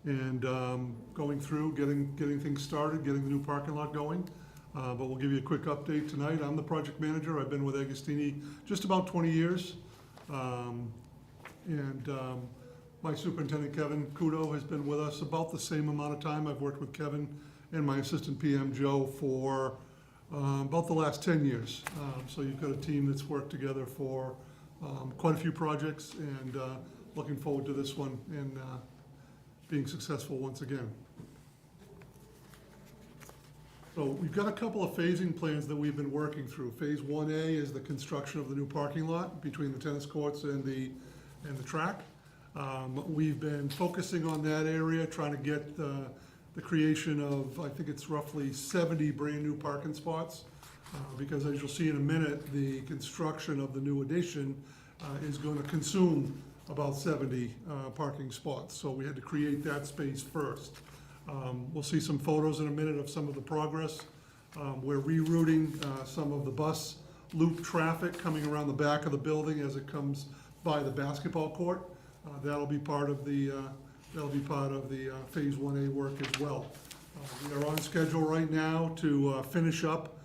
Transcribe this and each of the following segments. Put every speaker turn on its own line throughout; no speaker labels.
and going through, getting things started, getting the new parking lot going. But we'll give you a quick update tonight. I'm the project manager. I've been with Agostini just about 20 years. My superintendent, Kevin Kudo, has been with us about the same amount of time. I've worked with Kevin and my assistant PM, Joe, for about the last 10 years. So you've got a team that's worked together for quite a few projects, and looking forward to this one and being successful once again. So we've got a couple of phasing plans that we've been working through. Phase 1A is the construction of the new parking lot between the tennis courts and the track. We've been focusing on that area, trying to get the creation of, I think it's roughly 70 brand-new parking spots, because as you'll see in a minute, the construction of the new addition is going to consume about 70 parking spots. So we had to create that space first. We'll see some photos in a minute of some of the progress. We're rerouting some of the bus loop traffic coming around the back of the building as it comes by the basketball court. That'll be part of the Phase 1A work as well. We are on schedule right now to finish up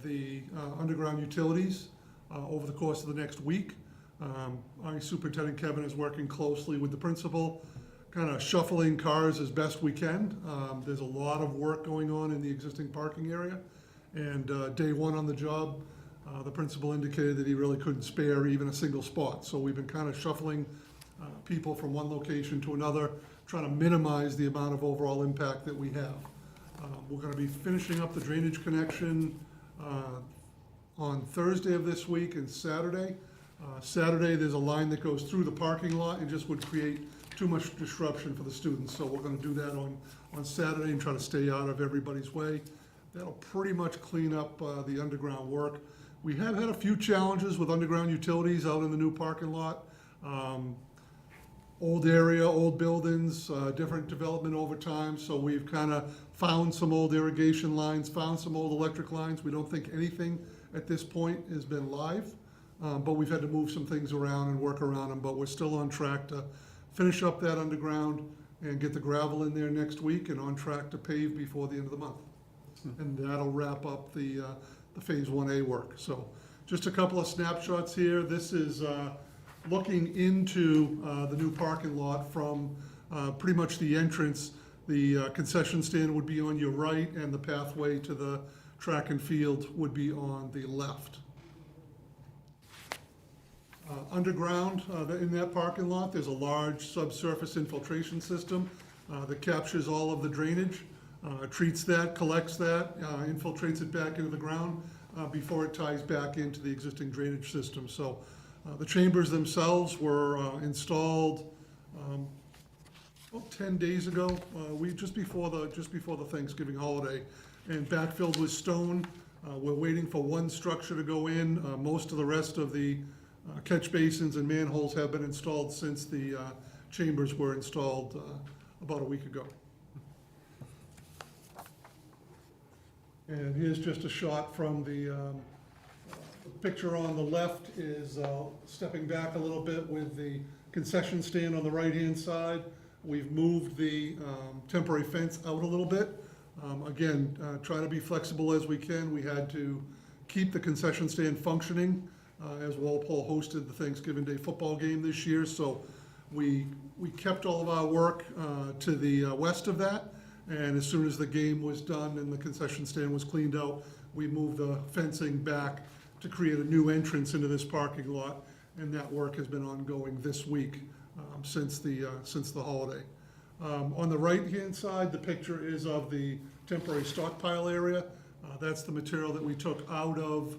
the underground utilities over the course of the next week. Our superintendent, Kevin, is working closely with the principal, kind of shuffling cars as best we can. There's a lot of work going on in the existing parking area. And day one on the job, the principal indicated that he really couldn't spare even a single spot. So we've been kind of shuffling people from one location to another, trying to minimize the amount of overall impact that we have. We're going to be finishing up the drainage connection on Thursday of this week and Saturday. Saturday, there's a line that goes through the parking lot and just would create too much disruption for the students. So we're going to do that on Saturday and try to stay out of everybody's way. That'll pretty much clean up the underground work. We have had a few challenges with underground utilities out in the new parking lot. Old area, old buildings, different development over time. So we've kind of found some old irrigation lines, found some old electric lines. We don't think anything at this point has been live, but we've had to move some things around and work around them. But we're still on track to finish up that underground and get the gravel in there next week, and on track to pave before the end of the month. And that'll wrap up the Phase 1A work. So just a couple of snapshots here. This is looking into the new parking lot from pretty much the entrance. The concession stand would be on your right, and the pathway to the track and field would be on the left. Underground, in that parking lot, there's a large subsurface infiltration system that captures all of the drainage, treats that, collects that, infiltrates it back into the ground before it ties back into the existing drainage system. So the chambers themselves were installed about 10 days ago, just before the Thanksgiving holiday, and backfilled with stone. We're waiting for one structure to go in. Most of the rest of the catch basins and manholes have been installed since the chambers were installed about a week ago. And here's just a shot from the picture on the left is stepping back a little bit with the concession stand on the right-hand side. We've moved the temporary fence out a little bit. Again, try to be flexible as we can. We had to keep the concession stand functioning as Walpole hosted the Thanksgiving Day football game this year. So we kept all of our work to the west of that. And as soon as the game was done and the concession stand was cleaned out, we moved the fencing back to create a new entrance into this parking lot. And that work has been ongoing this week since the holiday. On the right-hand side, the picture is of the temporary stockpile area. That's the material that we took out of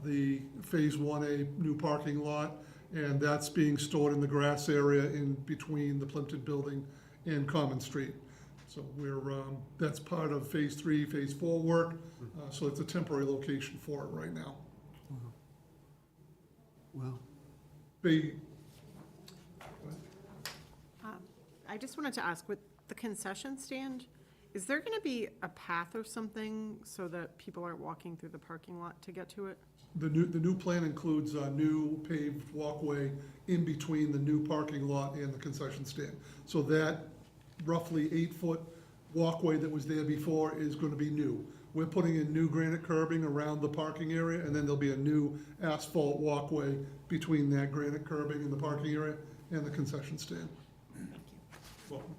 the Phase 1A new parking lot, and that's being stored in the grass area in between the Plimpton building and Common Street. So that's part of Phase 3, Phase 4 work, so it's a temporary location for it right now.
Well,
I just wanted to ask, with the concession stand, is there going to be a path or something so that people aren't walking through the parking lot to get to it?
The new plan includes a new paved walkway in between the new parking lot and the concession stand. So that roughly 8-foot walkway that was there before is gonna be new. We're putting in new granite curbing around the parking area, and then there'll be a new asphalt walkway between that granite curbing and the parking area and the concession stand. Welcome.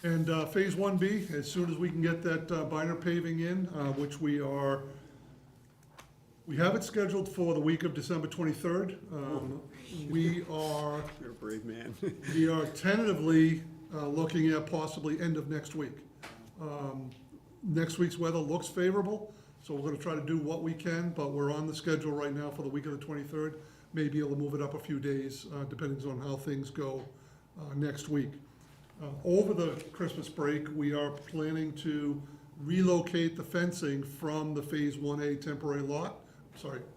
And Phase 1B, as soon as we can get that binder paving in, which we have it scheduled for the week of December 23rd. We are
You're a brave man.
we are tentatively looking at possibly end of next week. Next week's weather looks favorable, so we're gonna try to do what we can, but we're on the schedule right now for the week of the 23rd. May be able to move it up a few days, depending on how things go next week. Over the Christmas break, we are planning to relocate the fencing from the Phase 1A temporary lot,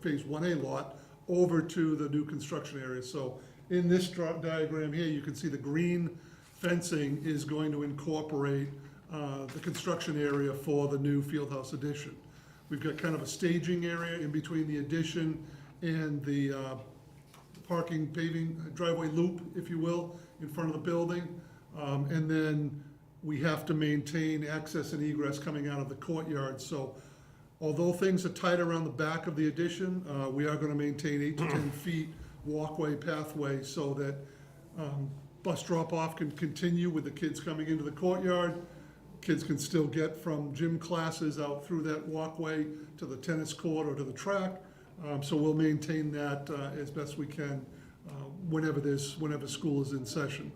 Phase 1A lot, over to the new construction area. So in this diagram here, you can see the green fencing is going to incorporate the construction area for the new Fieldhouse addition. We've got kind of a staging area in between the addition and the parking paving driveway loop, if you will, in front of the building. And then we have to maintain access and egress coming out of the courtyard. So although things are tight around the back of the addition, we are gonna maintain 8 to 10 feet walkway pathway so that bus drop-off can continue with the kids coming into the courtyard. Kids can still get from gym classes out through that walkway to the tennis court or to the track. So we'll maintain that as best we can whenever school is in session.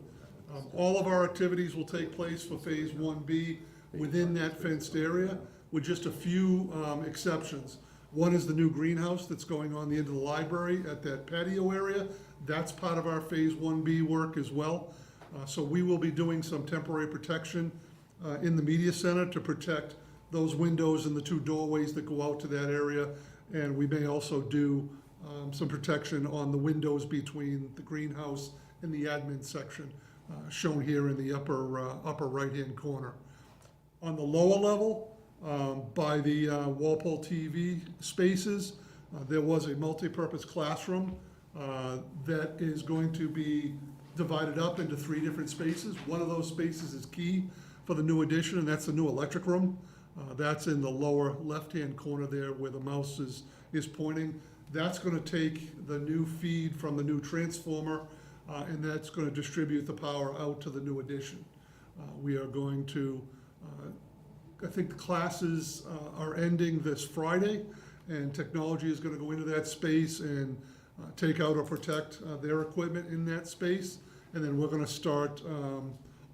All of our activities will take place for Phase 1B within that fenced area, with just a few exceptions. One is the new greenhouse that's going on the end of the library at that patio area. That's part of our Phase 1B work as well. So we will be doing some temporary protection in the media center to protect those windows and the 2 doorways that go out to that area. And we may also do some protection on the windows between the greenhouse and the admin section, shown here in the upper right-hand corner. On the lower level, by the Walpole TV spaces, there was a multi-purpose classroom that is going to be divided up into 3 different spaces. One of those spaces is key for the new addition, and that's the new electric room. That's in the lower left-hand corner there where the mouse is pointing. That's gonna take the new feed from the new transformer, and that's gonna distribute the power out to the new addition. We are going to, I think the classes are ending this Friday, and technology is gonna go into that space and take out or protect their equipment in that space. And then we're gonna start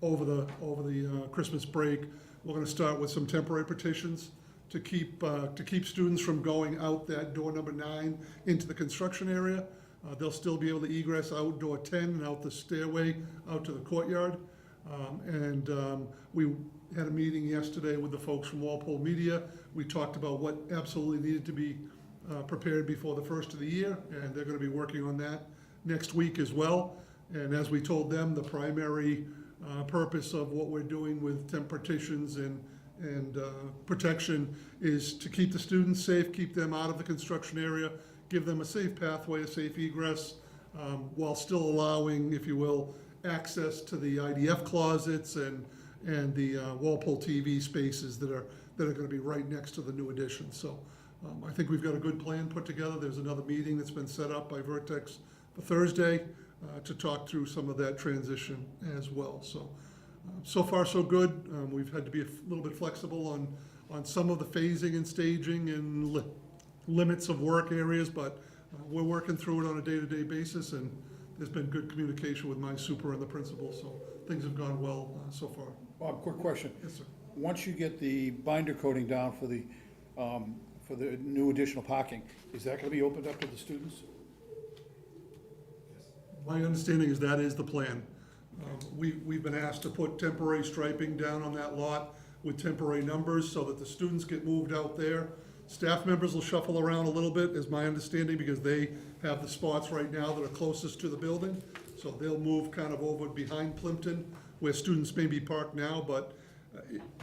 over the Christmas break. We're gonna start with some temporary partitions to keep students from going out that door number 9 into the construction area. They'll still be able to egress out door 10 and out the stairway out to the courtyard. We had a meeting yesterday with the folks from Walpole Media. We talked about what absolutely needed to be prepared before the first of the year, and they're gonna be working on that next week as well. And as we told them, the primary purpose of what we're doing with temp partitions and protection is to keep the students safe, keep them out of the construction area, give them a safe pathway, a safe egress, while still allowing, if you will, access to the IDF closets and the Walpole TV spaces that are gonna be right next to the new addition. So I think we've got a good plan put together. There's another meeting that's been set up by Vertex for Thursday to talk through some of that transition as well. So far so good. We've had to be a little bit flexible on some of the phasing and staging and limits of work areas, but we're working through it on a day-to-day basis, and there's been good communication with my super and the principal, so things have gone well so far.
Bob, quick question.
Yes, sir.
Once you get the binder coating down for the new additional parking, is that gonna be opened up to the students?
My understanding is that is the plan. We've been asked to put temporary striping down on that lot with temporary numbers so that the students get moved out there. Staff members will shuffle around a little bit, is my understanding, because they have the spots right now that are closest to the building. So they'll move kind of over behind Plimpton, where students may be parked now, but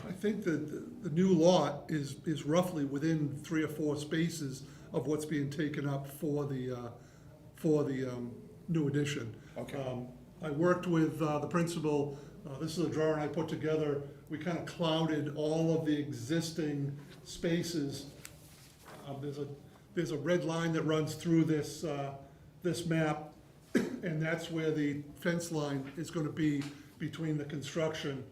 I think that the new lot is roughly within 3 or 4 spaces of what's being taken up for the new addition.
Okay.
I worked with the principal This is a drawing I put together. We kind of clouded all of the existing spaces. There's a red line that runs through this, this map, and that's where the fence line is gonna be between the construction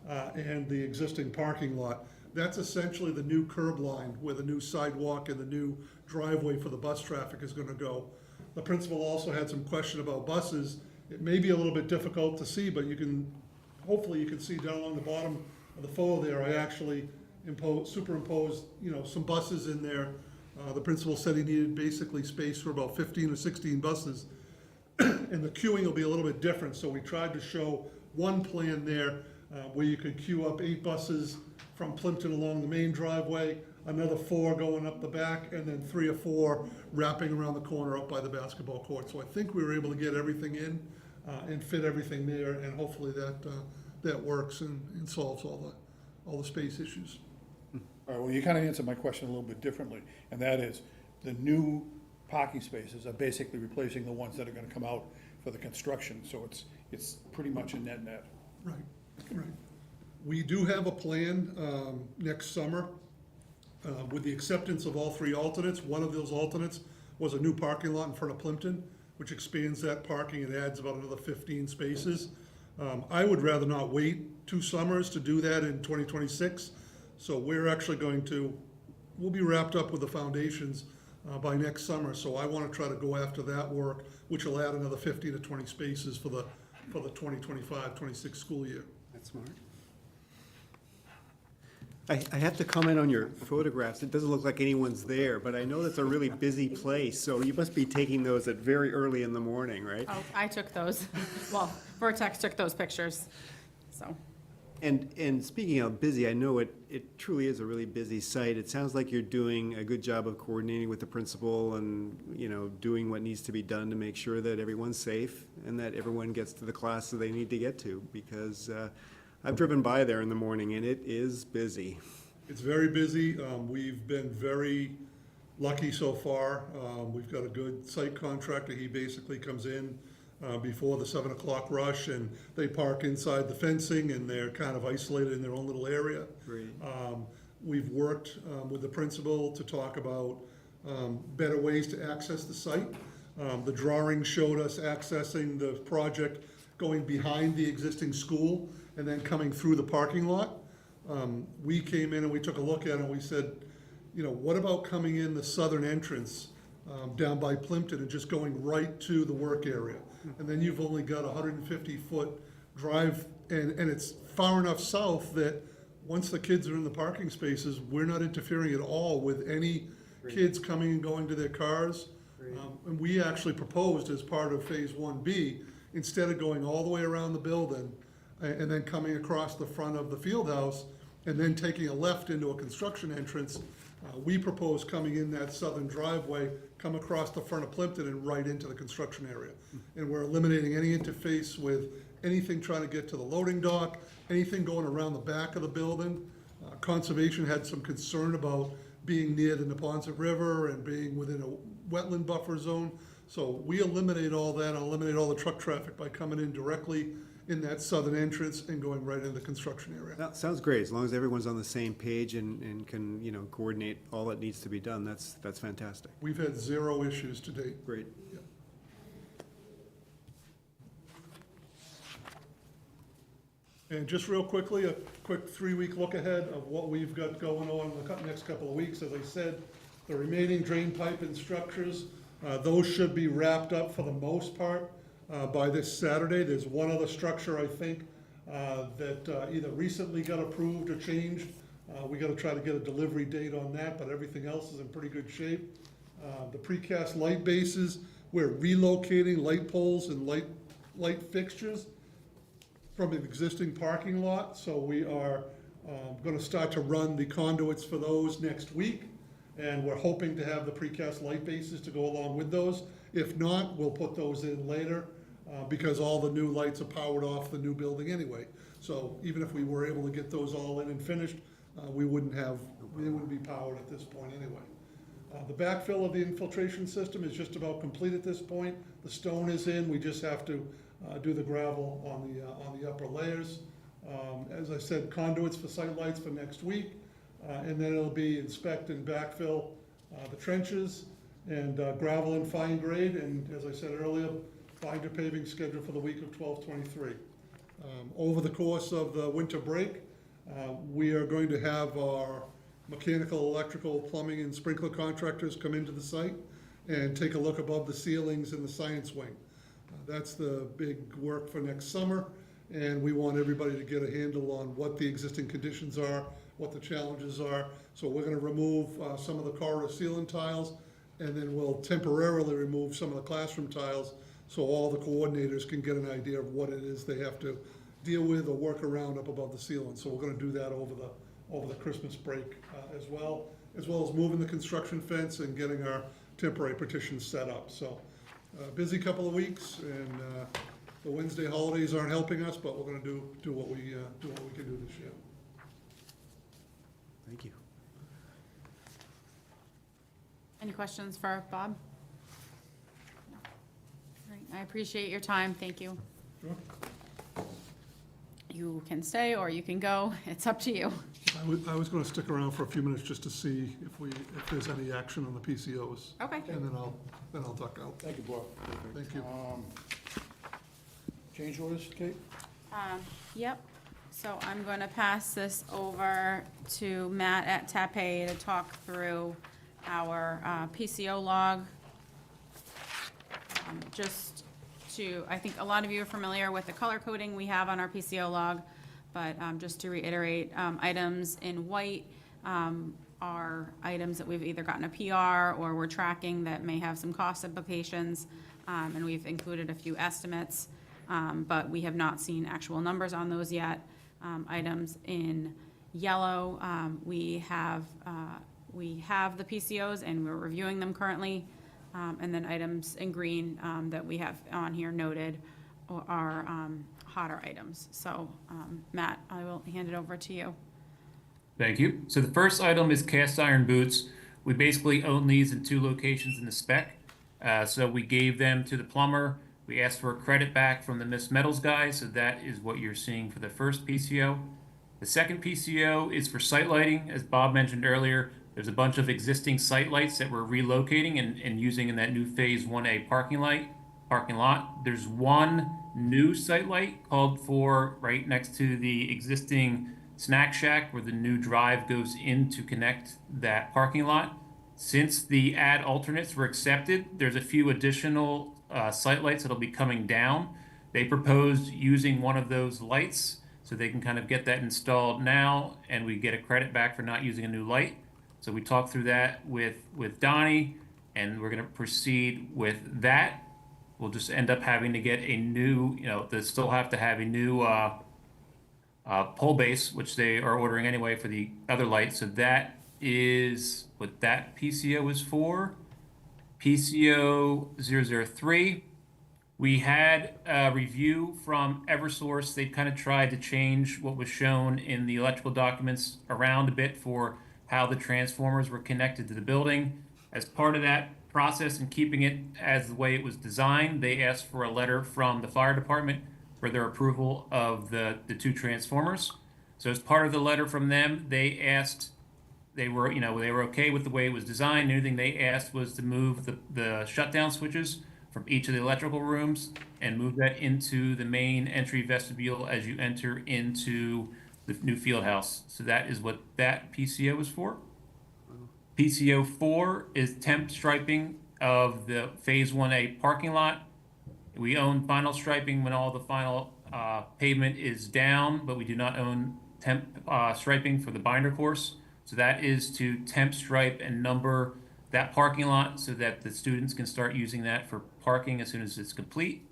and the existing parking lot. That's essentially the new curb line where the new sidewalk and the new driveway for the bus traffic is gonna go. The principal also had some question about buses. It may be a little bit difficult to see, but you can, hopefully you can see down along the bottom of the photo there, I actually superimposed, you know, some buses in there. The principal said he needed basically space for about 15 or 16 buses. And the queuing will be a little bit different, so we tried to show one plan there where you could queue up 8 buses from Plimpton along the main driveway, another 4 going up the back, and then 3 or 4 wrapping around the corner up by the basketball court. So I think we were able to get everything in and fit everything there, and hopefully that works and solves all the space issues.
All right, well, you kind of answered my question a little bit differently, and that is, the new parking spaces are basically replacing the ones that are gonna come out for the construction, so it's pretty much a net-net.
Right, right. We do have a plan next summer with the acceptance of all 3 alternates. One of those alternates was a new parking lot in front of Plimpton, which expands that parking and adds about another 15 spaces. I would rather not wait 2 summers to do that in 2026. So we're actually we'll be wrapped up with the foundations by next summer. So I want to try to go after that work, which will add another 15 to 20 spaces for the 2025-26 school year.
That's smart. I have to comment on your photographs. It doesn't look like anyone's there, but I know that's a really busy place, so you must be taking those at very early in the morning, right?
Oh, I took those. Well, Vertex took those pictures, so.
And speaking of busy, I know it truly is a really busy site. It sounds like you're doing a good job of coordinating with the principal and, you know, doing what needs to be done to make sure that everyone's safe and that everyone gets to the class that they need to get to, because I've driven by there in the morning and it is busy.
It's very busy. We've been very lucky so far. We've got a good site contractor. He basically comes in before the 7 o'clock rush, and they park inside the fencing, and they're kind of isolated in their own little area.
Great.
We've worked with the principal to talk about better ways to access the site. The drawing showed us accessing the project going behind the existing school and then coming through the parking lot. We came in and we took a look at it and we said, you know, what about coming in the southern entrance down by Plimpton and just going right to the work area? And then you've only got a 150-foot drive, and it's far enough south that once the kids are in the parking spaces, we're not interfering at all with any kids coming and going to their cars. And we actually proposed as part of Phase 1B, instead of going all the way around the building and then coming across the front of the field house and then taking a left into a construction entrance, we propose coming in that southern driveway, come across the front of Plimpton and right into the construction area. And we're eliminating any interface with anything trying to get to the loading dock, anything going around the back of the building. Conservation had some concern about being near the Neponset River and being within a wetland buffer zone. So we eliminate all that and eliminate all the truck traffic by coming in directly in that southern entrance and going right into the construction area.
That sounds great, as long as everyone's on the same page and can, you know, coordinate all that needs to be done, that's fantastic.
We've had 0 issues to date.
Great.
Yeah. And just real quickly, a quick 3-week look ahead of what we've got going on in the next couple of weeks. As I said, the remaining drain pipe and structures, those should be wrapped up for the most part by this Saturday. There's one other structure, I think, that either recently got approved or changed. We gotta try to get a delivery date on that, but everything else is in pretty good shape. The precast light bases, we're relocating light poles and light fixtures from an existing parking lot, so we are gonna start to run the conduits for those next week, and we're hoping to have the precast light bases to go along with those. If not, we'll put those in later, because all the new lights are powered off the new building anyway. So even if we were able to get those all in and finished, they wouldn't be powered at this point anyway. The backfill of the infiltration system is just about complete at this point. The stone is in, we just have to do the gravel on the upper layers. As I said, conduits for site lights for next week, and then it'll be inspect and backfill the trenches, and gravel and fine grade, and as I said earlier, binder paving scheduled for the week of 12/23. Over the course of the winter break, we are going to have our mechanical, electrical, plumbing, and sprinkler contractors come into the site and take a look above the ceilings in the science wing. That's the big work for next summer, and we want everybody to get a handle on what the existing conditions are, what the challenges are. So we're gonna remove some of the corridor ceiling tiles, and then we'll temporarily remove some of the classroom tiles, so all the coordinators can get an idea of what it is they have to deal with or work around up above the ceiling. So we're gonna do that over the Christmas break as well as moving the construction fence and getting our temporary partitions set up. So, busy couple of weeks, and the Wednesday holidays aren't helping us, but we're gonna do what we can do this year.
Thank you.
Any questions for Bob? No. All right, I appreciate your time, thank you.
Sure.
You can stay or you can go, it's up to you.
I was gonna stick around for a few minutes just to see if there's any action on the PCOs,
Okay.
and then I'll duck out.
Thank you, Bob.
Thank you.
Change orders, Kate?
Yep, so I'm going to pass this over to Matt at Tape to talk through our PCO log. Just to, I think a lot of you are familiar with the color coding we have on our PCO log, but just to reiterate, items in white are items that we've either gotten a PR or we're tracking that may have some cost implications, and we've included a few estimates, but we have not seen actual numbers on those yet. Items in yellow, we have the PCOs and we're reviewing them currently. And then items in green that we have on here noted are hotter items. So, Matt, I will hand it over to you.
Thank you. So the first item is cast iron boots. We basically own these in 2 locations in the spec. So we gave them to the plumber. We asked for a credit back from the Miss Metals guy, so that is what you're seeing for the first PCO. The second PCO is for site lighting. As Bob mentioned earlier, there's a bunch of existing site lights that we're relocating and using in that new Phase 1A parking lot. There's one new site light called for right next to the existing snack shack where the new drive goes in to connect that parking lot. Since the ad alternates were accepted, there's a few additional site lights that'll be coming down. They proposed using one of those lights so they can kind of get that installed now, and we get a credit back for not using a new light. So we talked through that with Donnie, and we're going to proceed with that. We'll just end up having to get a new, they still have to have a new pole base, which they are ordering anyway for the other light. So that is what that PCO is for. PCO 003. We had a review from Eversource. They kind of tried to change what was shown in the electrical documents around a bit for how the transformers were connected to the building. As part of that process and keeping it as the way it was designed, they asked for a letter from the fire department for their approval of the 2 transformers. So as part of the letter from them, they asked, they were okay with the way it was designed. The only thing they asked was to move the shutdown switches from each of the electrical rooms and move that into the main entry vestibule as you enter into the new field house. So that is what that PCO is for. PCO 4 is temp striping of the Phase 1A parking lot. We own final striping when all the final pavement is down, but we do not own temp striping for the binder course. So that is to temp stripe and number that parking lot so that the students can start using that for parking as soon as it's complete.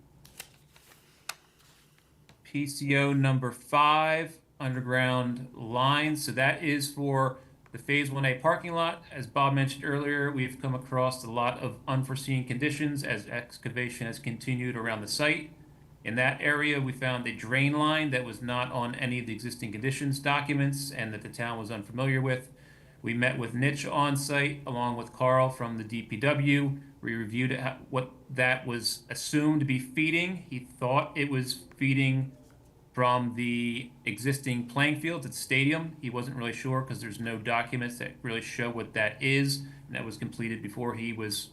PCO number 5, underground lines. So that is for the Phase 1A parking lot. As Bob mentioned earlier, we've come across a lot of unforeseen conditions as excavation has continued around the site. In that area, we found a drain line that was not on any of the existing conditions documents and that the town was unfamiliar with. We met with Niche on site along with Carl from the DPW. We reviewed what that was assumed to be feeding. He thought it was feeding from the existing playing fields at the stadium. He wasn't really sure because there's no documents that really show what that is. And that was completed before he was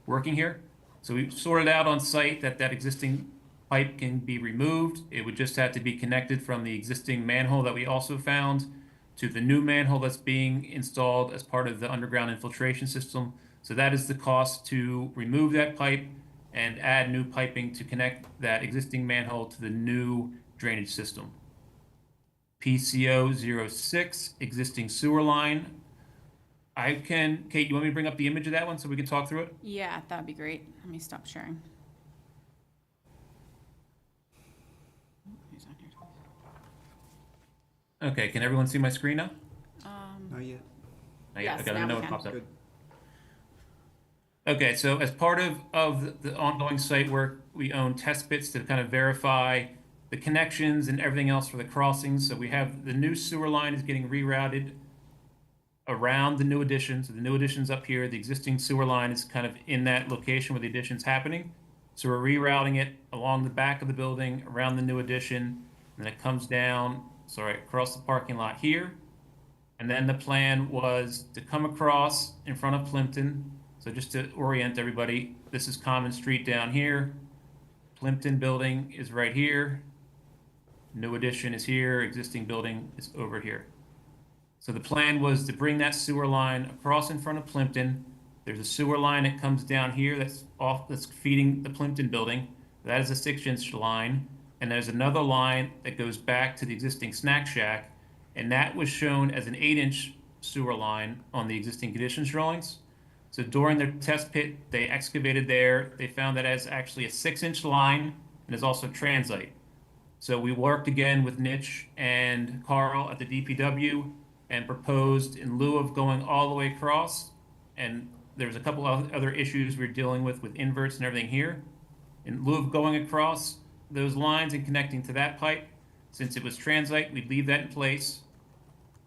working here. So we sorted out on site that that existing pipe can be removed. It would just have to be connected from the existing manhole that we also found to the new manhole that's being installed as part of the underground infiltration system. So that is the cost to remove that pipe and add new piping to connect that existing manhole to the new drainage system. PCO 06, existing sewer line. Kate, you want me to bring up the image of that one so we can talk through it?
Yeah, that'd be great. Let me stop sharing. Who's on here?
Okay, can everyone see my screen now?
Not yet.
Yes,
Okay, let me
now
know
we
when it
can.
pops up.
Good.
Okay, so as part of the ongoing site work, we own test bits to kind of verify the connections and everything else for the crossings. So we have the new sewer line is getting rerouted around the new addition. So the new addition's up here. The existing sewer line is kind of in that location where the addition's happening. So we're rerouting it along the back of the building, around the new addition, and then it comes down, across the parking lot here. And then the plan was to come across in front of Plimpton. So just to orient everybody, this is Common Street down here. Plimpton building is right here. New addition is here, existing building is over here. So the plan was to bring that sewer line across in front of Plimpton. There's a sewer line that comes down here that's feeding the Plimpton building. That is a 6-inch line. And there's another line that goes back to the existing snack shack. And that was shown as an 8-inch sewer line on the existing conditions drawings. So during their test pit, they excavated there. They found that as actually a 6-inch line and is also transite. So we worked again with Niche and Carl at the DPW and proposed, in lieu of going all the way across, and there's a couple of other issues we're dealing with inverts and everything here. In lieu of going across those lines and connecting to that pipe, since it was transite, we'd leave that in place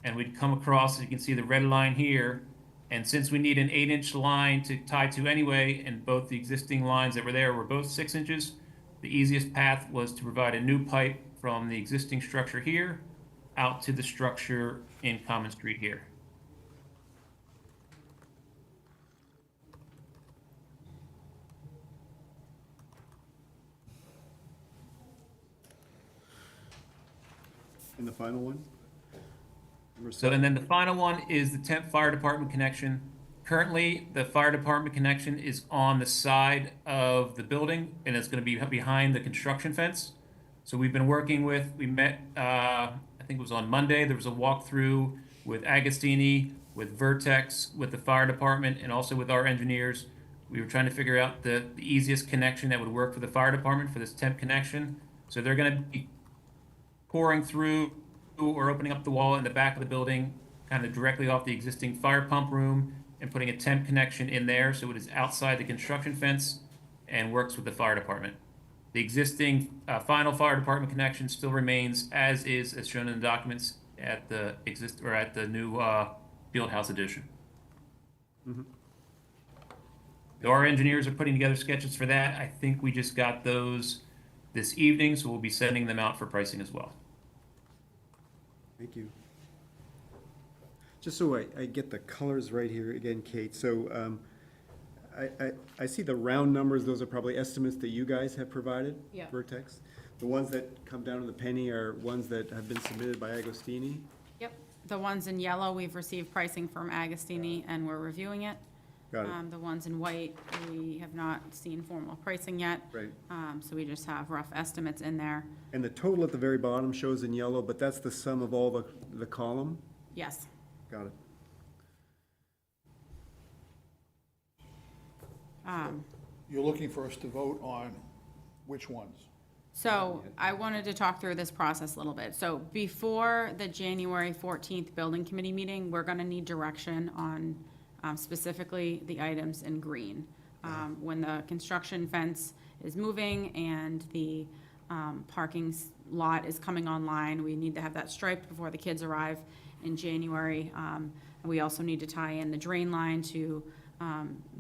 and we'd come across, as you can see the red line here. And since we need an 8-inch line to tie to anyway, and both the existing lines that were there were both 6 inches, the easiest path was to provide a new pipe from the existing structure here out to the structure in Common Street here.
And the final one?
So, and then the final one is the temp fire department connection. Currently, the fire department connection is on the side of the building, and it's gonna be behind the construction fence. So we met, I think it was on Monday, there was a walkthrough with Agostini, with Vertex, with the fire department, and also with our engineers. We were trying to figure out the easiest connection that would work for the fire department for this temp connection. So they're gonna be pouring through or opening up the wall in the back of the building, kind of directly off the existing fire pump room, and putting a temp connection in there so it is outside the construction fence and works with the fire department. The existing final fire department connection still remains as is, as shown in the documents at the new field house addition. So our engineers are putting together sketches for that. I think we just got those this evening, so we'll be sending them out for pricing as well.
Thank you. Just so I get the colors right here again, Kate, so I see the round numbers, those are probably estimates that you guys have provided?
Yeah.
Vertex? The ones that come down to the penny are ones that have been submitted by Agostini?
Yep, the ones in yellow, we've received pricing from Agostini and we're reviewing it.
Got it,
The ones in white, we have not seen formal pricing yet.
right.
So we just have rough estimates in there.
And the total at the very bottom shows in yellow, but that's the sum of all the column?
Yes.
Got it.
You're looking for us to vote on which ones?
So I wanted to talk through this process a little bit. So before the January 14th building committee meeting, we're gonna need direction on specifically the items in green. When the construction fence is moving and the parking lot is coming online. We need to have that striped before the kids arrive in January. And we also need to tie in the drain line to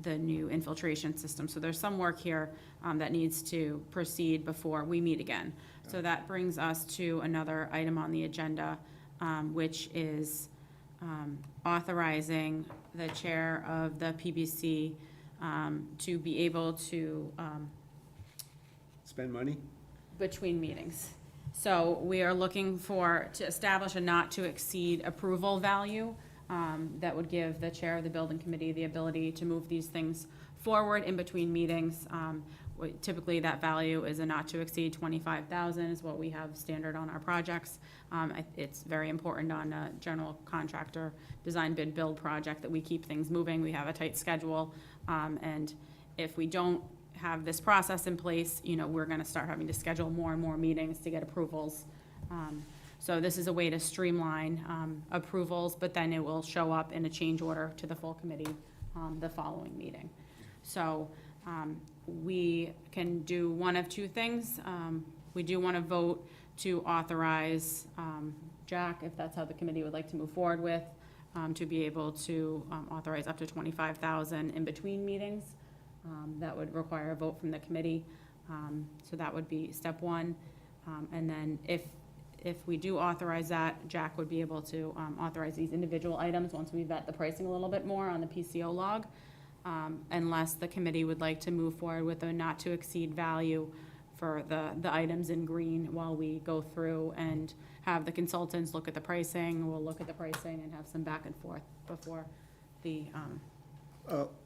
the new infiltration system. So there's some work here that needs to proceed before we meet again. So that brings us to another item on the agenda, which is authorizing the chair of the PBC to be able to,
Spend money?
between meetings. So we are looking to establish a not-to-exceed approval value that would give the chair of the building committee the ability to move these things forward in between meetings. Typically, that value is a not-to-exceed $25,000 is what we have standard on our projects. It's very important on a general contractor design bid build project that we keep things moving. We have a tight schedule, and if we don't have this process in place, we're gonna start having to schedule more and more meetings to get approvals. So this is a way to streamline approvals, but then it will show up in a change order to the full committee the following meeting. So we can do one of two things. We do want to vote to authorize Jack, if that's how the committee would like to move forward with, to be able to authorize up to $25,000 in between meetings. That would require a vote from the committee. So that would be step one. And then if we do authorize that, Jack would be able to authorize these individual items once we vet the pricing a little bit more on the PCO log, unless the committee would like to move forward with a not-to-exceed value for the items in green while we go through and have the consultants look at the pricing. We'll look at the pricing and have some back and forth before the,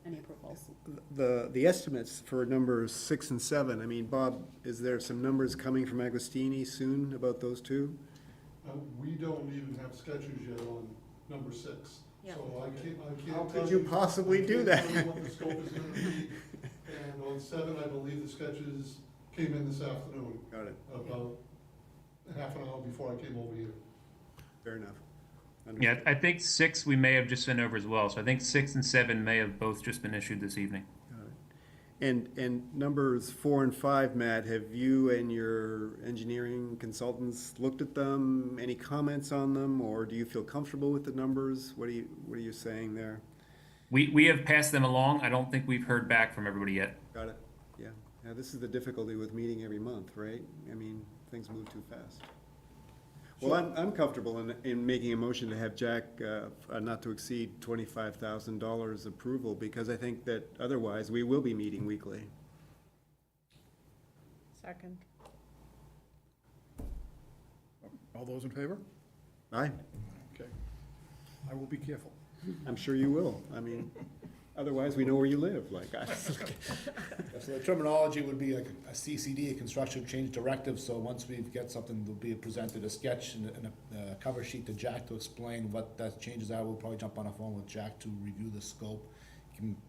any approvals.
The estimates for numbers 6 and 7, I mean, Bob, is there some numbers coming from Agostini soon about those two?
We don't even have sketches yet on number 6.
Yeah.
So I can't.
How
tell
could you possibly do that?
I can't tell you what the scope is gonna be. And on 7, I believe the sketches came in this afternoon,
Got it,
about half an hour before I came over here.
fair enough.
Yeah,
Understood.
I think 6 we may have just sent over as well. So I think 6 and 7 may have both just been issued this evening.
Got it. And numbers 4 and 5, Matt, have you and your engineering consultants looked at them? Any comments on them, or do you feel comfortable with the numbers? What are you saying there?
We have passed them along. I don't think we've heard back from everybody yet.
Got it, yeah. Now, this is the difficulty with meeting every month, right? I mean, things move too fast. Well, I'm comfortable in making a motion to have Jack, not to exceed $25,000 approval, because I think that otherwise we will be meeting weekly.
Second.
All those in favor?
Aye,
Okay. I will be careful.
I'm sure you will. I mean, otherwise we know where you live, like I.
So the terminology would be like a CCD, a construction change directive, so once we get something, there'll be presented a sketch and a cover sheet to Jack to explain what that changes are. We'll probably jump on a phone with Jack to review the scope,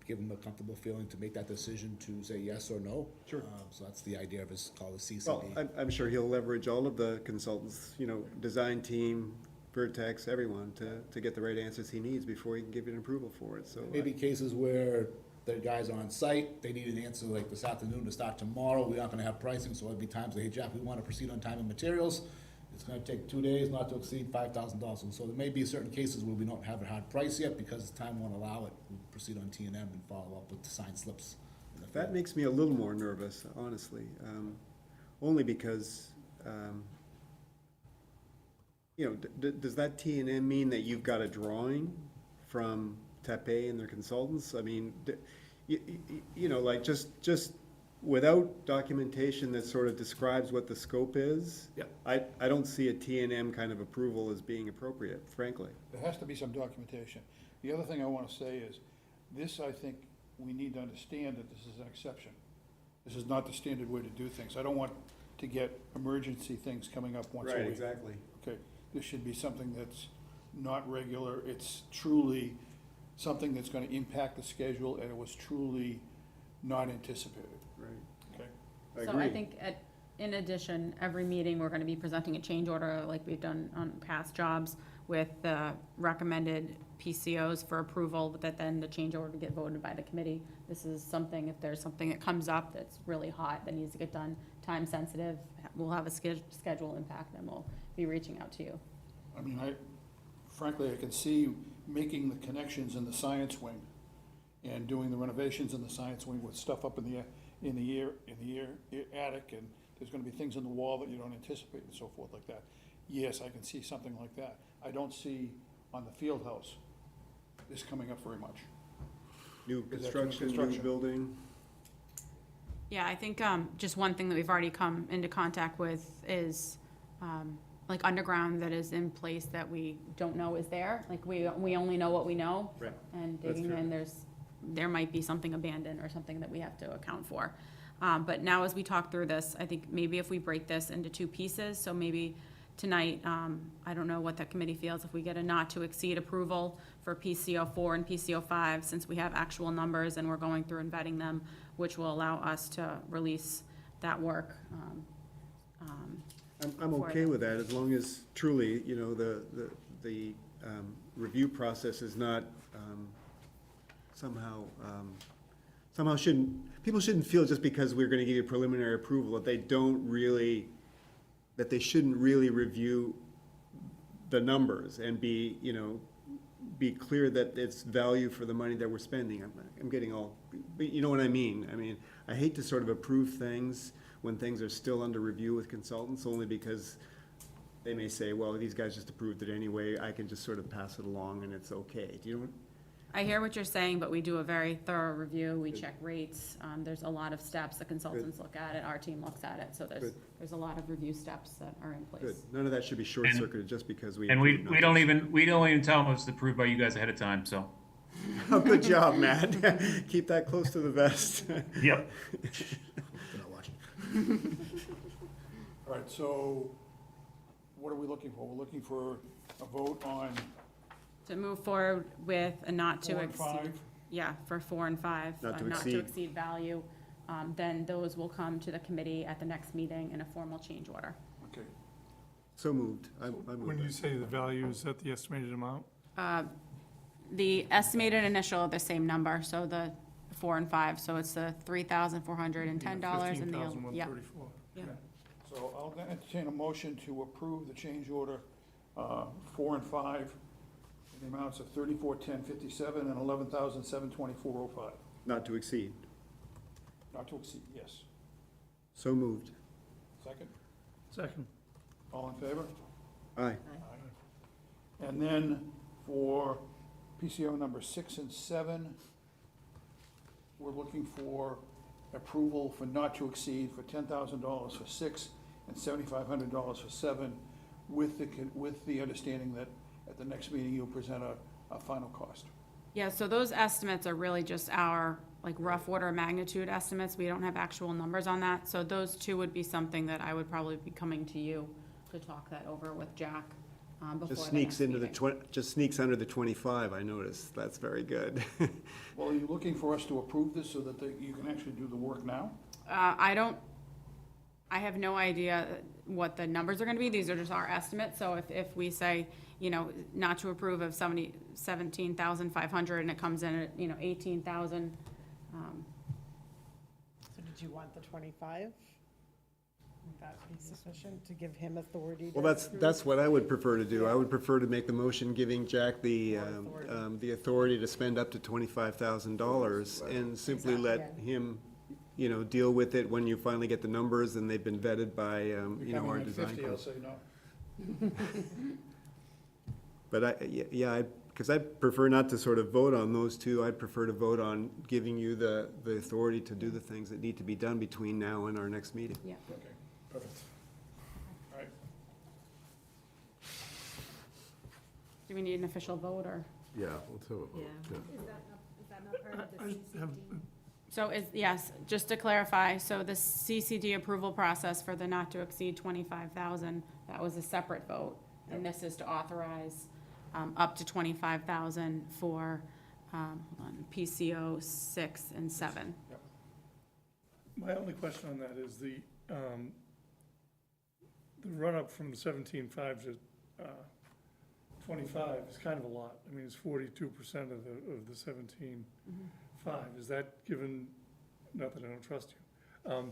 give him a comfortable feeling to make that decision to say yes or no.
Sure.
So that's the idea of his, called a
Well,
CCD.
I'm sure he'll leverage all of the consultants, design team, Vertex, everyone, to get the right answers he needs before he can give you an approval for it, so.
Maybe cases where the guys are on site, they need an answer like this afternoon to start tomorrow, we're not gonna have pricing, so it'd be times, hey, Jack, we wanna proceed on time and materials, it's gonna take 2 days, not to exceed $5,000, and so there may be certain cases where we don't have a hard price yet, because time won't allow it, we'll proceed on T&M and follow up with the signed slips. in the
That
field.
makes me a little more nervous, honestly, only because, does that T&M mean that you've got a drawing from Taipei and their consultants? I mean, like just without documentation that sort of describes what the scope is?
Yep.
I don't see a T&M kind of approval as being appropriate, frankly.
There has to be some documentation. The other thing I want to say is, this, I think, we need to understand that this is an exception. This is not the standard way to do things. I don't want to get emergency things coming up once a week.
exactly.
Okay, this should be something that's not regular, it's truly something that's gonna impact the schedule, and it was truly not anticipated,
Right.
okay?
I
So
agree.
I think in addition, every meeting, we're gonna be presenting a change order like we've done on past jobs with the recommended PCOs for approval, but that then the change order get voted by the committee. This is something, if there's something that comes up that's really hot that needs to get done time sensitive, will have a schedule impact, and we'll be reaching out to you.
I mean, frankly, I can see making the connections in the science wing and doing the renovations in the science wing with stuff up in the attic, and there's gonna be things in the wall that you don't anticipate and so forth like that. Yes, I can see something like that. I don't see on the field house this coming up very much.
New
Is that new
construction, new
construction?
building.
Yeah, I think just one thing that we've already come into contact with is like underground that is in place that we don't know is there. Like we only know what we know.
Right.
And
That's
digging
true.
in, there might be something abandoned or something that we have to account for. But now as we talk through this, I think maybe if we break this into two pieces, so maybe tonight, I don't know what the committee feels, if we get a not to exceed approval for PCO 4 and PCO 5, since we have actual numbers and we're going through and vetting them, which will allow us to release that work.
I'm
for
okay
them.
with that, as long as truly, you know, the review process is not somehow people shouldn't feel just because we're gonna give you preliminary approval that they shouldn't really review the numbers and be, you know, be clear that it's value for the money that we're spending. I'm getting all, but you know what I mean? I mean, I hate to sort of approve things when things are still under review with consultants, only because they may say, well, these guys just approved it anyway, I can just sort of pass it along and it's okay. Do you know what?
I hear what you're saying, but we do a very thorough review, we check rates, there's a lot of steps, the consultants look at it, our team looks at it, so
Good.
there's a lot of review steps that are in place.
Good. None of that should be short-circuited just because we.
And we
approved
don't
numbers.
even tell them it's approved by you guys ahead of time, so.
Oh, good job, Matt. Keep that close to the vest.
Yep.
They're not watching.
All right, so what are we looking for? We're looking for a vote on
To move forward with a not to
4 and
exceed.
5.
Yeah, for 4 and 5.
Not to
Not to
exceed.
exceed value, then those will come to the committee at the next meeting in a formal change order.
Okay,
So moved. I
When
moved
you
that.
say the value, is that the estimated amount?
The estimated initial are the same number, so the 4 and 5, so it's the $3,410 and the, yeah.
$15,134.
Yeah.
so I'll entertain a motion to approve the change order 4 and 5 in the amounts of 34,1057 and 11,724.05.
Not to exceed.
Not to exceed, yes.
So moved.
Second?
Second.
All in favor?
Aye.
And then for PCO number 6 and 7, we're looking for approval for not to exceed for $10,000 for 6 and $7,500 for 7, with the understanding that at the next meeting, you'll present a final cost.
Yeah, so those estimates are really just our, like, rough order of magnitude estimates. We don't have actual numbers on that. So those two would be something that I would probably be coming to you to talk that over with Jack before the
Just sneaks
next
into the
meeting.
just sneaks under the 25, I noticed. That's very good.
Well, are you looking for us to approve this so that you can actually do the work now?
I have no idea what the numbers are gonna be. These are just our estimates. So if we say, you know, not to approve of 17,500 and it comes in at, you know, 18,000,
So did you want the 25? Would that be sufficient to give him authority to?
Well, that's what I would prefer to do. I would prefer to make the motion giving Jack the authority to spend up to $25,000 and simply let him, you know, deal with it when you finally get the numbers and they've been vetted by, you know, our design.
If you come in at 50, I'll say no.
But because I prefer not to sort of vote on those two. I'd prefer to vote on giving you the authority to do the things that need to be done between now and our next meeting.
yeah.
Okay, perfect. All right,
Do we need an official vote or?
Yeah, let's have a vote.
So yes, just to clarify, so the CCD approval process for the not to exceed 25,000, that was a separate vote. And this is to authorize up to 25,000 for, hold on, PCO 6 and 7.
My only question on that is the run-up from 17.5 to 25 is kind of a lot. I mean, it's 42% of the 17.5. Is that given, not that I don't trust you,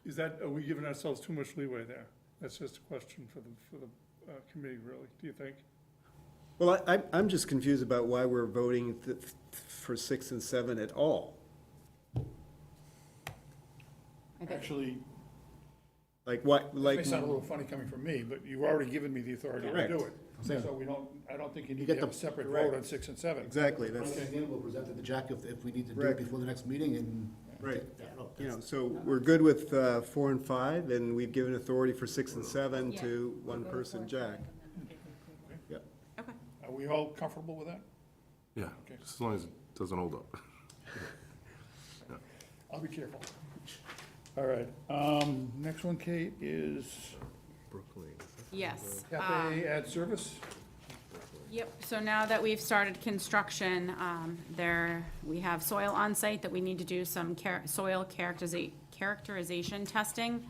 Is that, are we giving ourselves too much leeway there? That's just a question for the committee, really, do you think?
Well, I'm just confused about why we're voting for 6 and 7 at all.
I think,
Actually,
Like, what,
it
like,
may sound a little funny coming from me, but you've already given me the authority to do it.
Correct.
So I don't think you need
get
to have
the-
a separate
Correct.
vote on 6 and 7.
exactly, that's,
We'll present it to Jack if we need to do
Right.
it before the next meeting and.
Right.
take that out.
you know, so we're good with 4 and 5, and we've given authority for 6 and 7
Yeah.
to one person, Jack. Yep.
okay.
Are we all comfortable with that?
Yeah,
Okay.
just as long as it doesn't hold up.
I'll be careful. All right, next one, Kate, is
Yes.
Cafe Ad Service.
Yep, so now that we've started construction, we have soil on site that we need to do some soil characterization testing.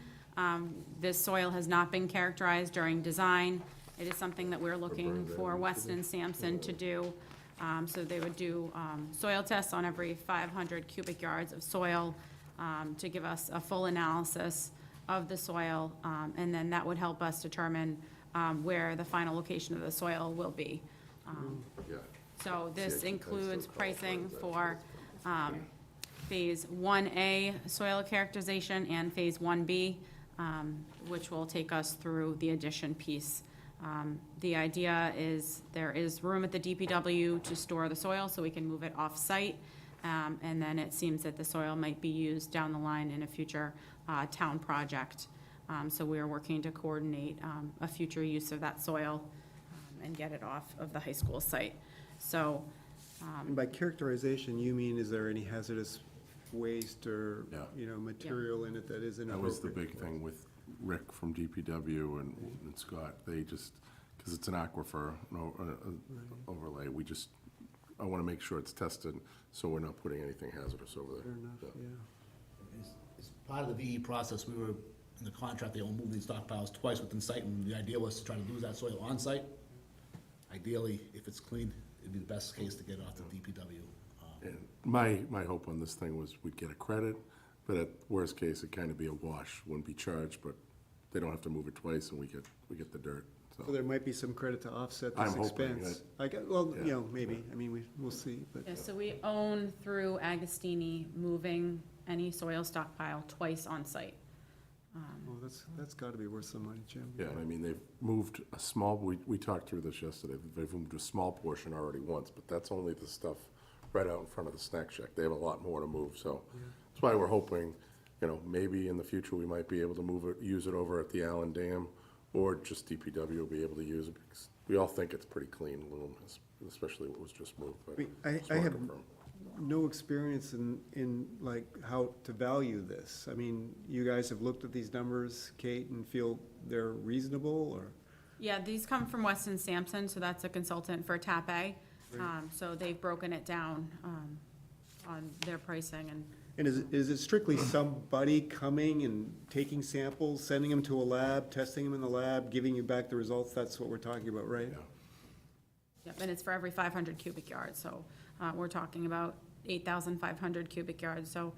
This soil has not been characterized during design. It is something that we're looking for Weston Sampson to do. So they would do soil tests on every 500 cubic yards of soil to give us a full analysis of the soil, and then that would help us determine where the final location of the soil will be.
Yeah.
So this includes pricing for Phase 1A soil characterization and Phase 1B, which will take us through the addition piece. The idea is there is room at the DPW to store the soil so we can move it off-site. And then it seems that the soil might be used down the line in a future town project. So we are working to coordinate a future use of that soil and get it off of the high school site. So,
And by characterization, you mean, is there any hazardous waste or,
Yeah.
you know, material in it that is
That
inappropriate?
was the big thing with Rick from DPW and Scott. They just, because it's an aquifer overlay, I want to make sure it's tested, so we're not putting anything hazardous over there.
Fair enough,
Yeah.
yeah.
As part of the VE process, we were, in the contract, they all moved these stockpiles twice within site, and the idea was to try to lose that soil on site. Ideally, if it's clean, it'd be the best case to get it off the DPW.
And my hope on this thing was we'd get a credit, but at worst case, it'd kind of be a wash, wouldn't be charged, but they don't have to move it twice and we get the dirt,
So
so.
there might be some credit to offset this
I'm hoping
expense. Well,
Yeah.
you know, maybe, I mean, we'll see, but.
yeah, so we own through Agostini moving any soil stockpile twice on site.
Oh, that's gotta be worth some money, Jim.
Yeah, and I mean, they've moved a small, we talked through this yesterday, they've moved a small portion already once, but that's only the stuff right out in front of the snack shack. They have a lot more to move, so that's why we're hoping, you know, maybe in the future, we might be able to move it, use it over at the Allen Dam, or just DPW will be able to use it, because we all think it's pretty clean, Loom, especially what was just moved, but.
I
just wanna
have
confirm.
no experience in like how to value this. I mean, you guys have looked at these numbers, Kate, and feel they're reasonable, or?
Yeah, these come from Weston Sampson, so that's a consultant for TAP A. So they've broken it down on their pricing, and
And is it strictly somebody coming and taking samples, sending them to a lab, testing them in the lab, giving you back the results? That's what we're talking about, right?
Yeah.
yep, and it's for every 500 cubic yards, so we're talking about 8,500 cubic yards, so,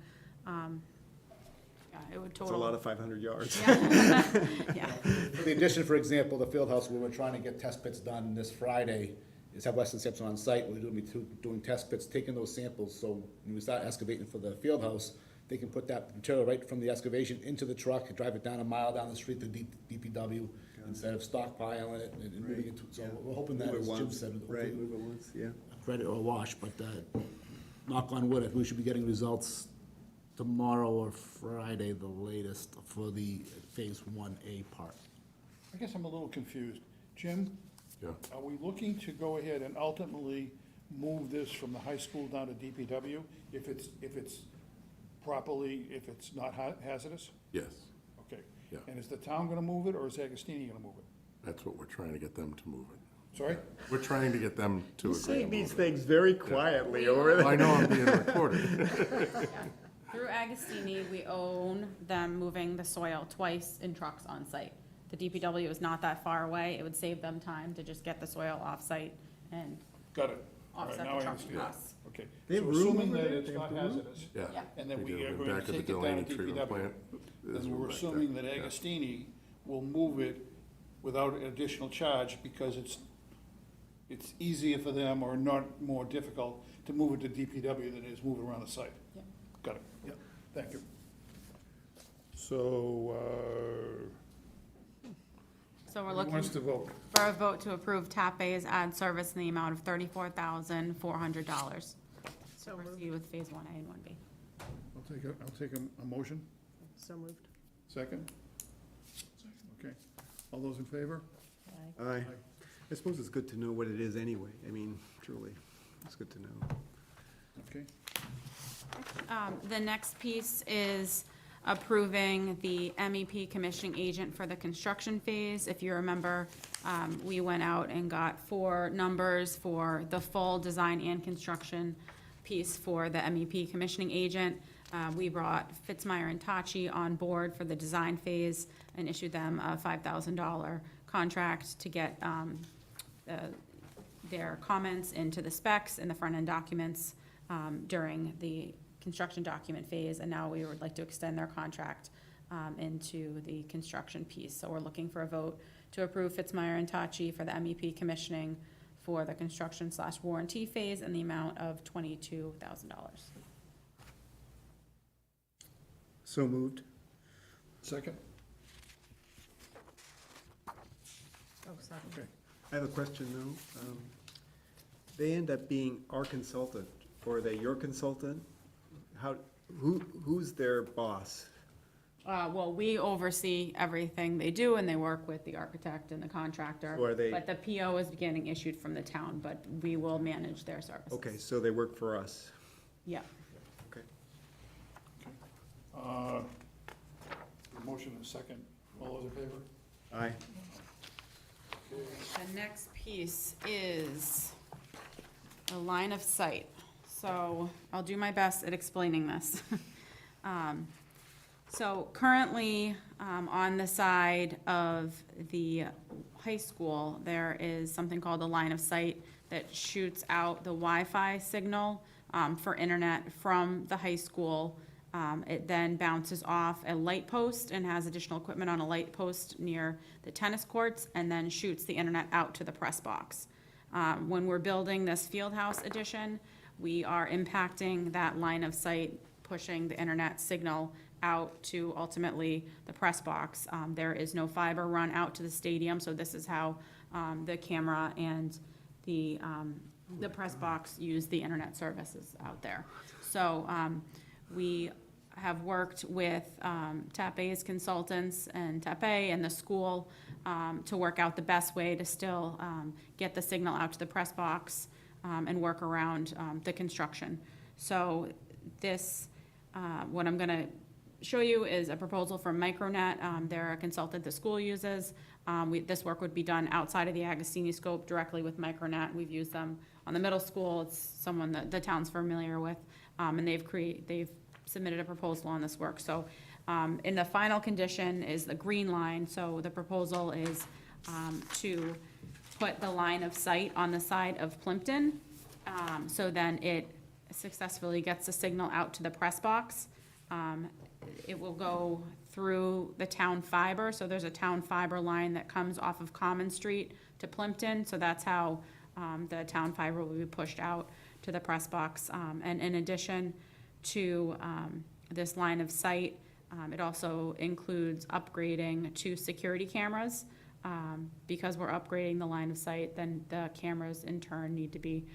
yeah, it would
It's
total.
a lot of 500 yards.
Yeah,
For the addition, for example, the field house, we were trying to get test pits done this Friday, is have Weston Sampson on site, we're doing test pits, taking those samples, so when we start excavating for the field house, they can put that material right from the excavation into the truck, drive it down a mile down the street to DPW, instead of stockpiling it and moving it, so we're hoping that,
Move it
as Jim
once,
said,
right,
hopefully
move it once, yeah.
a credit or a wash, but, knock on wood, we should be getting results tomorrow or Friday, the latest, for the Phase 1A part.
I guess I'm a little confused. Jim,
Yeah.
are we looking to go ahead and ultimately move this from the high school down to DPW if it's properly, if it's not hazardous?
Yes,
Okay.
Yeah.
And is the town gonna move it, or is Agostini gonna move it?
that's what we're trying to get them to move it.
Sorry?
We're trying to get them to agree.
Saying
to
these
move it.
things very quietly over
Well, I
there.
know I'm being recorded.
through Agostini, we own them moving the soil twice in trucks on site. The DPW is not that far away, it would save them time to just get the soil off-site and,
Got it.
offset
now I
the trucking
understand.
costs.
Okay.
They have
So
room
assuming
over
that
there?
it's
They have
not
the room?
hazardous,
Yeah.
and then
they
we
do.
are
And
going to
back at the
take it down
Delaney
to
treatment
DPW,
plant, there's
then
room
we're
back there.
assuming that
Yeah.
Agostini will move it without additional charge because it's easier for them or not more difficult to move it to DPW than it is move it around the site.
Yep.
Got it, yep, thank you. So,
So we're
who
looking
wants to vote?
for a vote to approve TAP Bay's ad service in the amount of $34,400.
So moved.
Proceed with phase 1A and 1B.
I'll take a motion,
So moved.
second? Okay, all those in favor?
I suppose it's good to know what it is anyway. I mean, truly, it's good to know.
Okay,
The next piece is approving the MEP commissioning agent for the construction phase. If you remember, we went out and got 4 numbers for the full design and construction piece for the MEP commissioning agent. We brought Fitzmyer and Tachi on board for the design phase and issued them a $5,000 contract to get their comments into the specs and the front-end documents during the construction document phase, and now we would like to extend their contract into the construction piece. So we're looking for a vote to approve Fitzmyer and Tachi for the MEP commissioning for the construction/warranty phase in the amount of $22,000.
So moved.
second?
Oh, second.
Okay.
I have a question though. They end up being our consultant, or are they your consultant? Who's their boss?
Well, we oversee everything they do, and they work with the architect and the contractor.
So are they-
But the PO is getting issued from the town, but we will manage their services.
Okay, so they work for us.
Yeah.
Okay.
Motion and second, all those in favor?
Aye.
The next piece is the line of sight. So I'll do my best at explaining this. So currently, on the side of the high school, there is something called a line of sight that shoots out the Wi-Fi signal for internet from the high school. It then bounces off a light post and has additional equipment on a light post near the tennis courts, and then shoots the internet out to the press box. When we're building this field house addition, we are impacting that line of sight, pushing the internet signal out to ultimately the press box. There is no fiber run out to the stadium, so this is how the camera and the press box use the internet services out there. So we have worked with TAPE's consultants and TAPE and the school to work out the best way to still get the signal out to the press box and work around the construction. So this, what I'm gonna show you is a proposal from Micronet. They're a consultant the school uses. This work would be done outside of the Agostini scope directly with Micronet. We've used them on the middle school. It's someone that the town's familiar with. And they've submitted a proposal on this work. So in the final condition is the green line. So the proposal is to put the line of sight on the side of Plimpton. So then it successfully gets the signal out to the press box. It will go through the town fiber. So there's a town fiber line that comes off of Common Street to Plimpton. So that's how the town fiber will be pushed out to the press box. And in addition to this line of sight, it also includes upgrading to security cameras. Because we're upgrading the line of sight, then the cameras in turn need to be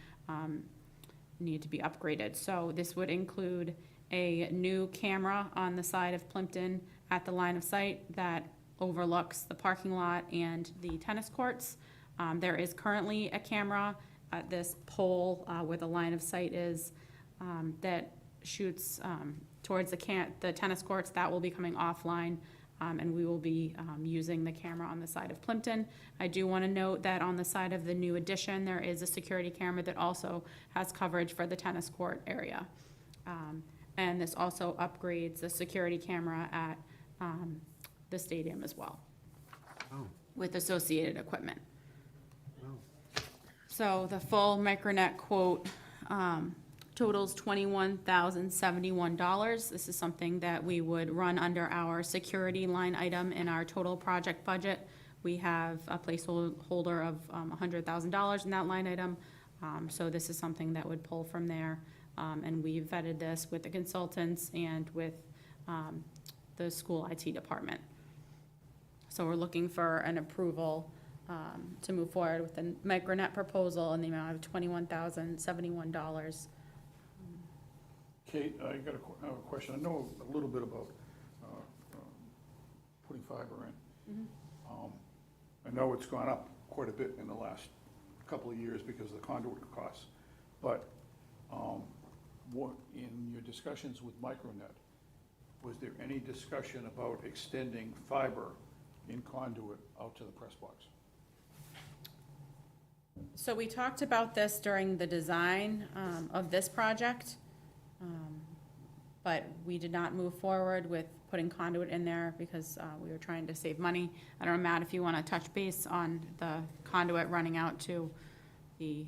upgraded. So this would include a new camera on the side of Plimpton at the line of sight that overlooks the parking lot and the tennis courts. There is currently a camera at this pole where the line of sight is that shoots towards the tennis courts. That will be coming offline, and we will be using the camera on the side of Plimpton. I do want to note that on the side of the new addition, there is a security camera that also has coverage for the tennis court area. And this also upgrades the security camera at the stadium as well,
Oh,
with associated equipment.
wow.
So the full Micronet quote totals $21,071. This is something that we would run under our security line item in our total project budget. We have a placeholder of $100,000 in that line item. So this is something that would pull from there. And we vetted this with the consultants and with the school IT department. So we're looking for an approval to move forward with the Micronet proposal in the amount of $21,071.
Kate, I got a question. I know a little bit about putting fiber in. I know it's gone up quite a bit in the last couple of years because of the conduit costs. But what, in your discussions with Micronet, was there any discussion about extending fiber in conduit out to the press box?
So we talked about this during the design of this project, but we did not move forward with putting conduit in there because we were trying to save money. I don't know, Matt, if you want to touch base on the conduit running out to the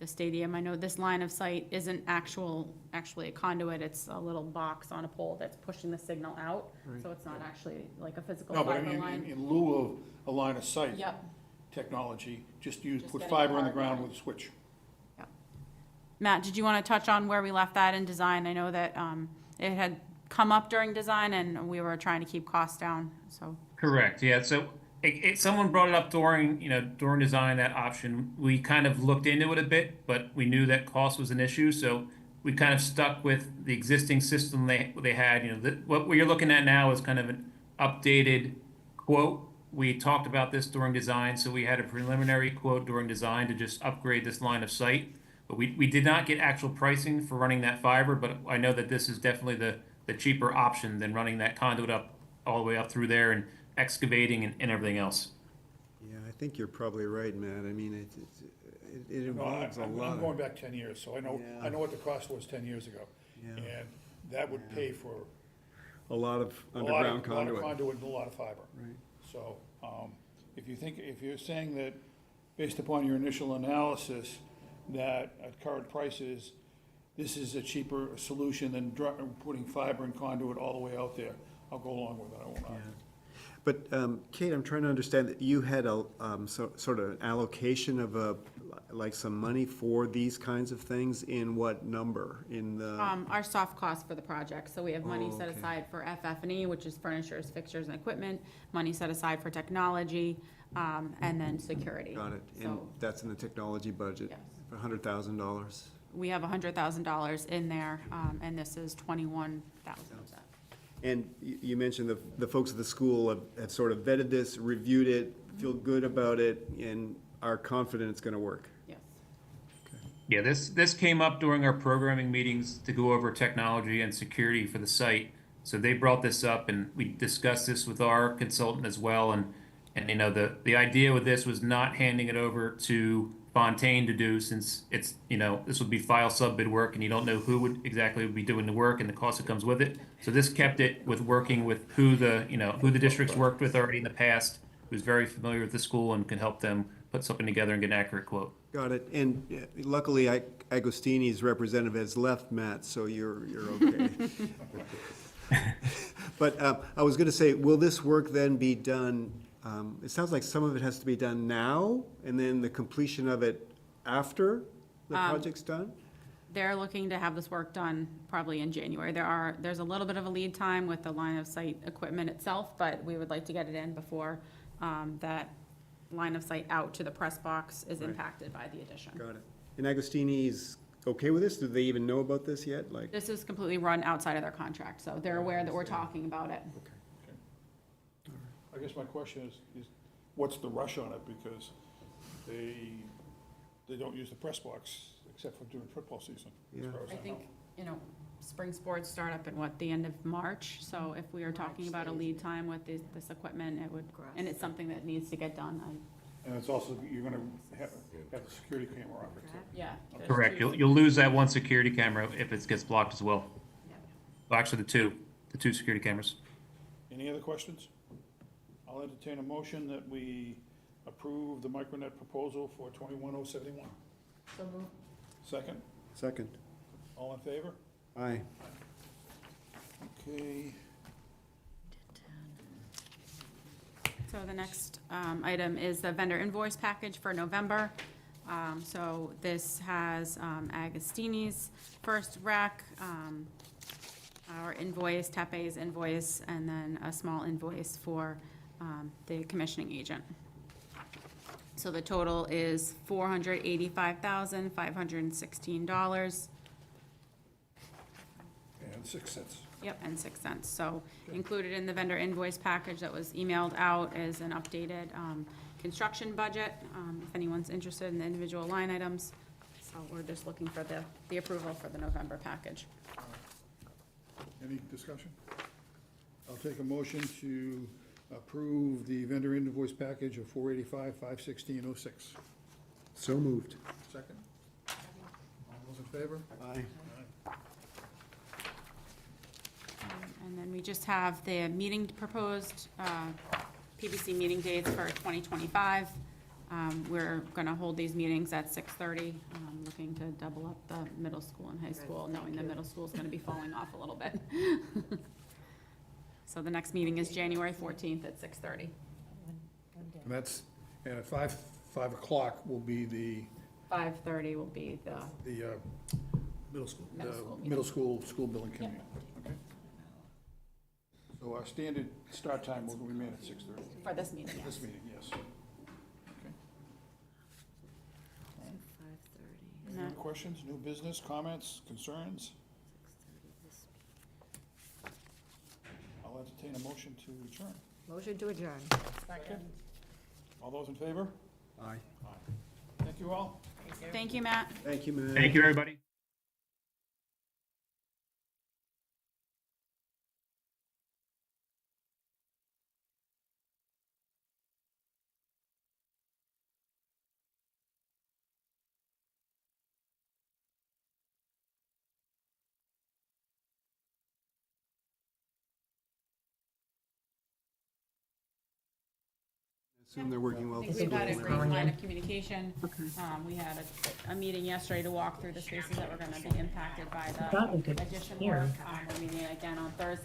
stadium. I know this line of sight isn't actually a conduit, it's a little box on a pole that's pushing the signal out, so it's not actually like a physical
No, but I
fiber
mean,
line.
in lieu of a line of sight
Yep.
technology, just
Just
put
getting
fiber in the
hard
ground
line.
with a switch.
Matt, did you want to touch on where we left that in design? I know that it had come up during design and we were trying to keep costs down, so.
Correct, yeah, so someone brought it up during, during design, that option. We kind of looked into it a bit, but we knew that cost was an issue, so we kind of stuck with the existing system they had. What you're looking at now is kind of an updated quote. We talked about this during design, so we had a preliminary quote during design to just upgrade this line of sight. But we did not get actual pricing for running that fiber, but I know that this is definitely the cheaper option than running that conduit up all the way up through there and excavating and everything else.
Yeah, I think you're probably right, Matt. I mean, it
No,
involves a
I'm
lot
going
of,
back 10 years, so I know
Yeah.
what the cost was 10 years ago.
Yeah.
And that would pay for
a lot of
a lot
underground
of
conduit.
conduit and a lot of fiber.
Right.
So, if you're saying that, based upon your initial analysis, that at current prices, this is a cheaper solution than putting fiber and conduit all the way out there, I'll go along with it, I won't argue.
But, Kate, I'm trying to understand that you had a, sort of an allocation of like some money for these kinds of things in what number? In the,
Our soft cost for the project, so we have money
Oh,
set
okay.
aside for FF&E, which is furnitures, fixtures, and equipment, money set aside for technology, and then security.
got it, and
So
that's in the technology budget?
Yes.
For $100,000?
we have $100,000 in there, and this is 21,000 of that.
And you mentioned the folks at the school have sort of vetted this, reviewed it, feel good about it, and are confident it's gonna work.
Yes.
Yeah, this came up during our programming meetings to go over technology and security for the site. So they brought this up and we discussed this with our consultant as well. And the idea with this was not handing it over to Fontaine to do, since it's, this would be file sub-bid work and you don't know who would exactly be doing the work and the cost that comes with it. So this kept it with working with who the districts worked with already in the past, who's very familiar with the school and can help them put something together and get an accurate quote.
Got it, and luckily Agostini's representative has left, Matt, so you're okay. But I was gonna say, will this work then be done, it sounds like some of it has to be done now, and then the completion of it after the project's done?
They're looking to have this work done probably in January. There's a little bit of a lead time with the line of sight equipment itself, but we would like to get it in before that line of sight out to the press box is impacted by the addition.
Got it. And Agostini's okay with this? Do they even know about this yet? Like,
This is completely run outside of their contract, so they're aware that we're talking about it.
I guess my question is what's the rush on it, because they don't use the press box except for during football season, as
Yeah.
far as
I
I know.
think, spring sports start up at the end of March, so if we are talking about a lead time with this equipment, it would, and it's something that needs to get done,
And it's also, you're gonna have a security camera on it, too.
yeah. there's
Correct.
two.
You'll lose that one security camera if it gets blocked as well.
Yeah.
Well, actually, the two security cameras.
Any other questions? I'll entertain a motion that we approve the Micronet proposal for 21071. Second,
Second.
all in favor?
Aye.
Okay,
So the next item is the vendor invoice package for November. So this has Agostini's first rec, our invoice, Tepe's invoice, and then a small invoice for the commissioning agent. So the total is $485,516.
and 6 cents.
Yep, and 6 cents. So included in the vendor invoice package that was emailed out is an updated construction budget, if anyone's interested in the individual line items. So we're just looking for the approval for the November package.
Any discussion? I'll take a motion to approve the vendor invoice package of 485,516.06.
So moved.
Second? All those in favor?
Aye.
And then we just have the meeting proposed, PBC meeting dates for 2025. We're going to hold these meetings at 6:30, looking to double up the middle school and high school, knowing the middle school is going to be falling off a little bit. So the next meeting is January 14th at 6:30.
And that's, and at 5 o'clock will be the
5:30 will be the,
middle school.
Middle school meeting.
Middle school building committee. Okay. So our standard start time will remain at 6:30.
for this meeting, yes.
This meeting, yes. Okay.
And
Any
that-
questions, new business, comments, concerns? I'll entertain a motion to adjourn.
Motion to adjourn.
All those in favor?
Aye.
Thank you all.
Thank you, Matt.
Thank you, Matt.
Thank you, everybody.
Assume they're working well.
I think we've had a great line of communication. We had a meeting yesterday to walk through the spaces that were gonna be impacted by the addition work. We're meeting again on Thursday.